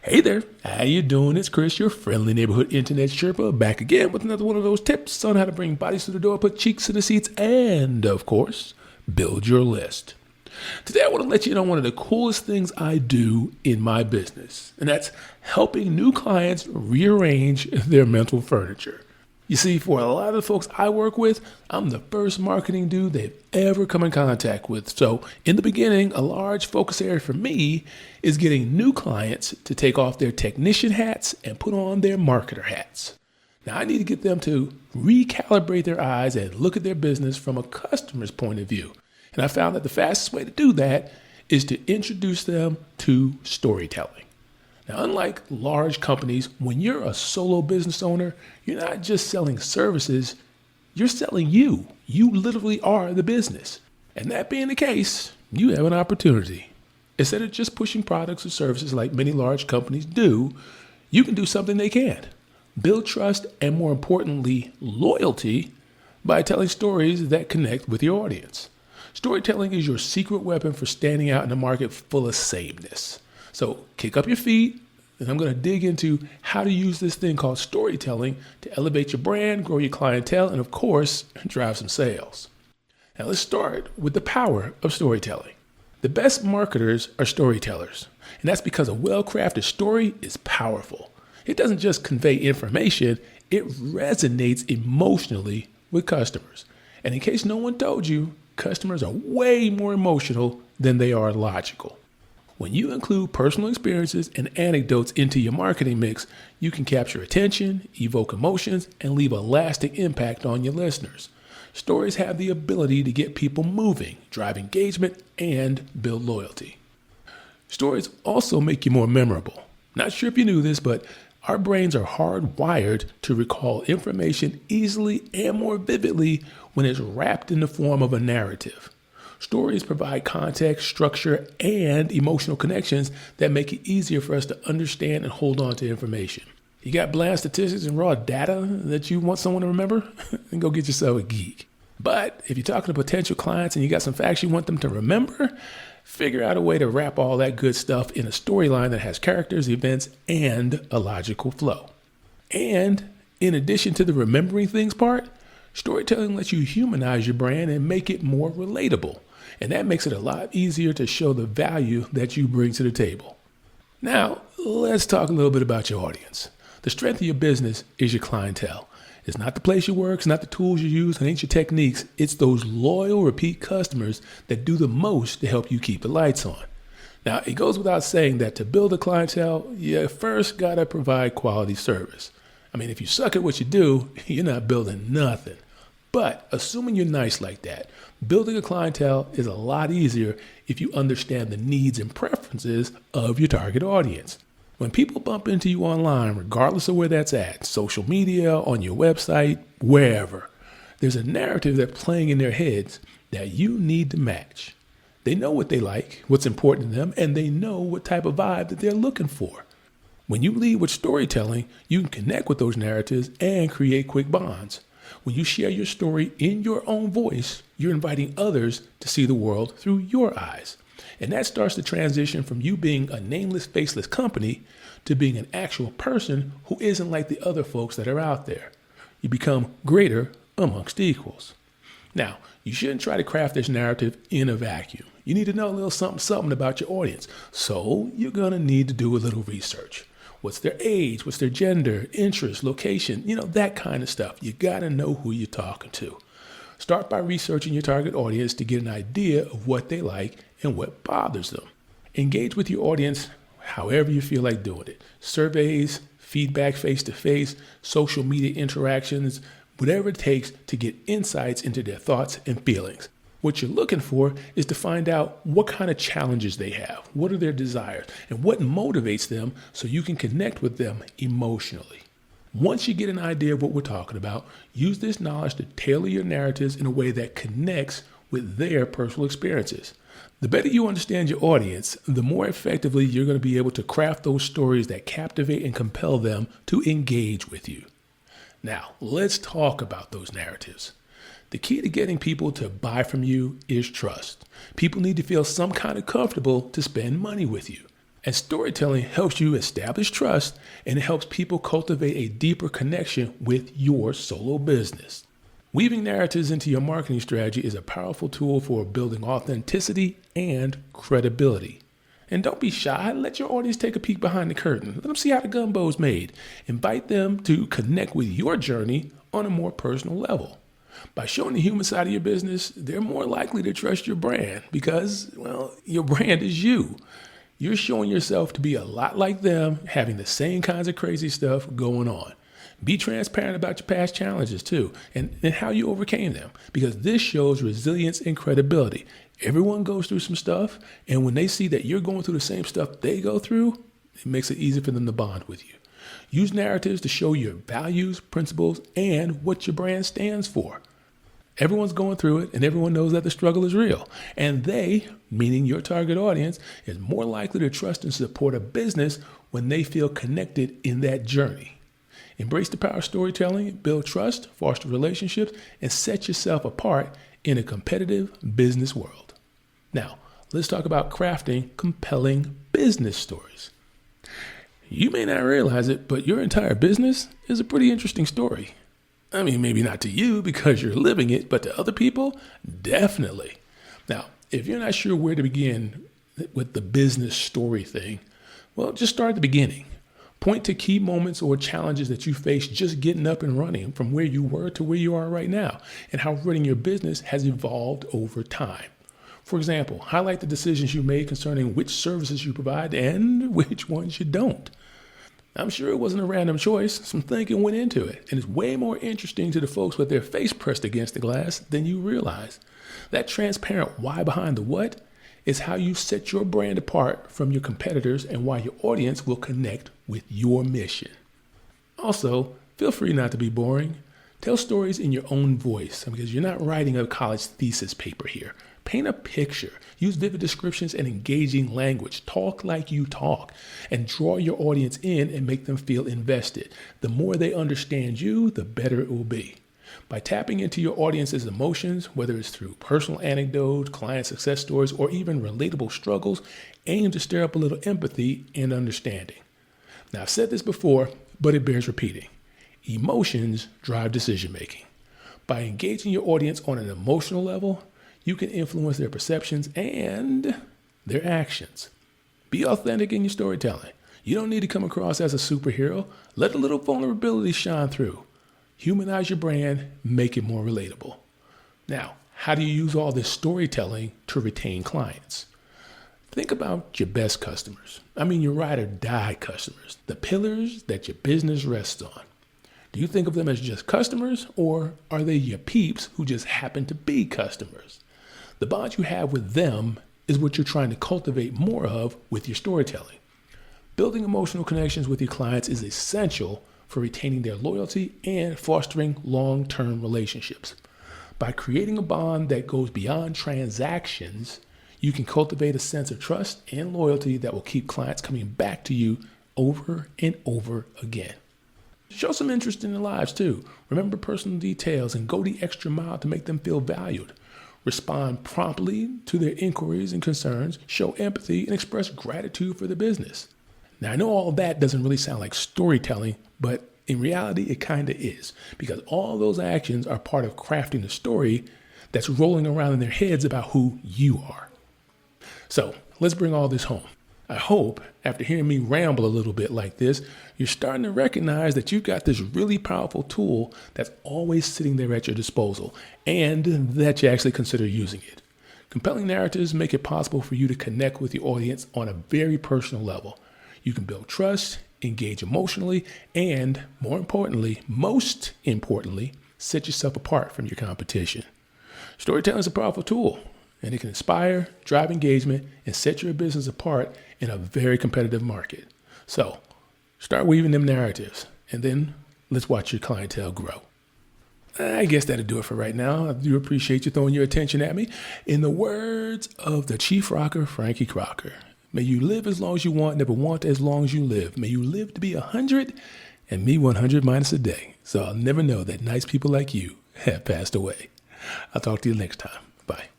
Hey there, how you doing? It's Chris, your friendly neighborhood internet Sherpa, back again with another one of those tips on how to bring bodies through the door, put cheeks in the seats, and, of course, build your list. Today I want to let you know one of the coolest things I do in my business, and that's helping new clients rearrange their mental furniture. You see, for a lot of the folks I work with, I'm the first marketing dude they've ever come in contact with. So in the beginning, a large focus area for me is getting new clients to take off their technician hats and put on their marketer hats. Now I need to get them to recalibrate their eyes and look at their business from a customer's point of view. And I found that the fastest way to do that is to introduce them to storytelling. Now, unlike large companies, when you're a solo business owner, you're not just selling services, you're selling you. You literally are the business. And that being the case, you have an opportunity. Instead of just pushing products or services like many large companies do, you can do something they can't. Build trust and, more importantly, loyalty by telling stories that connect with your audience. Storytelling is your secret weapon for standing out in a market full of sameness. So kick up your feet, and I'm going to dig into how to use this thing called storytelling to elevate your brand, grow your clientele, and of course, drive some sales. Now let's start with the power of storytelling. The best marketers are storytellers, and that's because a well-crafted story is powerful. It doesn't just convey information, it resonates emotionally with customers. And in case no one told you, customers are way more emotional than they are logical. When you include personal experiences and anecdotes into your marketing mix, you can capture attention, evoke emotions, and leave a lasting impact on your listeners. Stories have the ability to get people moving, drive engagement, and build loyalty. Stories also make you more memorable. Not sure if you knew this, but our brains are hardwired to recall information easily and more vividly when it's wrapped in the form of a narrative. Stories provide context, structure, and emotional connections that make it easier for us to understand and hold on to information. You got bland statistics and raw data that you want someone to remember? Then go get yourself a geek. But if you're talking to potential clients and you got some facts you want them to remember, figure out a way to wrap all that good stuff in a storyline that has characters, events, and a logical flow. And in addition to the remembering things part, storytelling lets you humanize your brand and make it more relatable. And that makes it a lot easier to show the value that you bring to the table. Now, let's talk a little bit about your audience. The strength of your business is your clientele. It's not the place you work, it's not the tools you use, it ain't your techniques. It's those loyal, repeat customers that do the most to help you keep the lights on. Now, it goes without saying that to build a clientele, you first gotta provide quality service. I mean, if you suck at what you do, you're not building nothing. But assuming you're nice like that, building a clientele is a lot easier if you understand the needs and preferences of your target audience. When people bump into you online, regardless of where that's at, social media, on your website, wherever, there's a narrative that's playing in their heads that you need to match. They know what they like, what's important to them, and they know what type of vibe that they're looking for. When you lead with storytelling, you can connect with those narratives and create quick bonds. When you share your story in your own voice, you're inviting others to see the world through your eyes. And that starts the transition from you being a nameless, faceless company to being an actual person who isn't like the other folks that are out there. You become greater amongst equals. Now, you shouldn't try to craft this narrative in a vacuum. You need to know a little something about your audience. So you're going to need to do a little research. What's their age? What's their gender, interest, location? That kind of stuff. You got to know who you're talking to. Start by researching your target audience to get an idea of what they like and what bothers them. Engage with your audience however you feel like doing it. Surveys, feedback face-to-face, social media interactions, whatever it takes to get insights into their thoughts and feelings. What you're looking for is to find out what kind of challenges they have, what are their desires, and what motivates them so you can connect with them emotionally. Once you get an idea of what we're talking about, use this knowledge to tailor your narratives in a way that connects with their personal experiences. The better you understand your audience, the more effectively you're going to be able to craft those stories that captivate and compel them to engage with you. Now, let's talk about those narratives. The key to getting people to buy from you is trust. People need to feel some kind of comfortable to spend money with you. And storytelling helps you establish trust, and it helps people cultivate a deeper connection with your solo business. Weaving narratives into your marketing strategy is a powerful tool for building authenticity and credibility. And don't be shy. Let your audience take a peek behind the curtain. Let them see how the gumbo's made. Invite them to connect with your journey on a more personal level. By showing the human side of your business, they're more likely to trust your brand because, well, your brand is you. You're showing yourself to be a lot like them, having the same kinds of crazy stuff going on. Be transparent about your past challenges too, and how you overcame them, because this shows resilience and credibility. Everyone goes through some stuff, and when they see that you're going through the same stuff they go through, it makes it easy for them to bond with you. Use narratives to show your values, principles, and what your brand stands for. Everyone's going through it, and everyone knows that the struggle is real. And they, meaning your target audience, is more likely to trust and support a business when they feel connected in that journey. Embrace the power of storytelling, build trust, foster relationships, and set yourself apart in a competitive business world. Now, let's talk about crafting compelling business stories. You may not realize it, but your entire business is a pretty interesting story. I mean, maybe not to you because you're living it, but to other people, definitely. Now, if you're not sure where to begin with the business story thing, well, just start at the beginning. Point to key moments or challenges that you faced just getting up and running from where you were to where you are right now, and how running your business has evolved over time. For example, highlight the decisions you made concerning which services you provide and which ones you don't. I'm sure it wasn't a random choice. Some thinking went into it, and it's way more interesting to the folks with their face pressed against the glass than you realize. That transparent why behind the what is how you set your brand apart from your competitors and why your audience will connect with your mission. Also, feel free not to be boring. Tell stories in your own voice because you're not writing a college thesis paper here. Paint a picture. Use vivid descriptions and engaging language. Talk like you talk and draw your audience in and make them feel invested. The more they understand you, the better it will be. By tapping into your audience's emotions, whether it's through personal anecdotes, client success stories, or even relatable struggles, aim to stir up a little empathy and understanding. Now, I've said this before, but it bears repeating. Emotions drive decision making. By engaging your audience on an emotional level, you can influence their perceptions and their actions. Be authentic in your storytelling. You don't need to come across as a superhero. Let a little vulnerability shine through. Humanize your brand, make it more relatable. Now, how do you use all this storytelling to retain clients? Think about your best customers. I mean, your ride or die customers, the pillars that your business rests on. Do you think of them as just customers, or are they your peeps who just happen to be customers? The bond you have with them is what you're trying to cultivate more of with your storytelling. Building emotional connections with your clients is essential for retaining their loyalty and fostering long-term relationships. By creating a bond that goes beyond transactions, you can cultivate a sense of trust and loyalty that will keep clients coming back to you over and over again. Show some interest in their lives too. Remember personal details and go the extra mile to make them feel valued. Respond promptly to their inquiries and concerns, show empathy, and express gratitude for the business. Now, I know all of that doesn't really sound like storytelling, but in reality, it kind of is, because all those actions are part of crafting the story that's rolling around in their heads about who you are. So let's bring all this home. I hope, after hearing me ramble a little bit like this, you're starting to recognize that you've got this really powerful tool that's always sitting there at your disposal, and that you actually consider using it. Compelling narratives make it possible for you to connect with your audience on a very personal level. You can build trust, engage emotionally, and most importantly, set yourself apart from your competition. Storytelling is a powerful tool, and it can inspire, drive engagement, and set your business apart in a very competitive market. So start weaving them narratives, and then let's watch your clientele grow. I guess that'll do it for right now. I do appreciate you throwing your attention at me. In the words of the Chief Rocker, Frankie Crocker, may you live as long as you want, never want as long as you live. May you live to be 100 and me 100 minus a day. So I'll never know that nice people like you have passed away. I'll talk to you next time. Bye.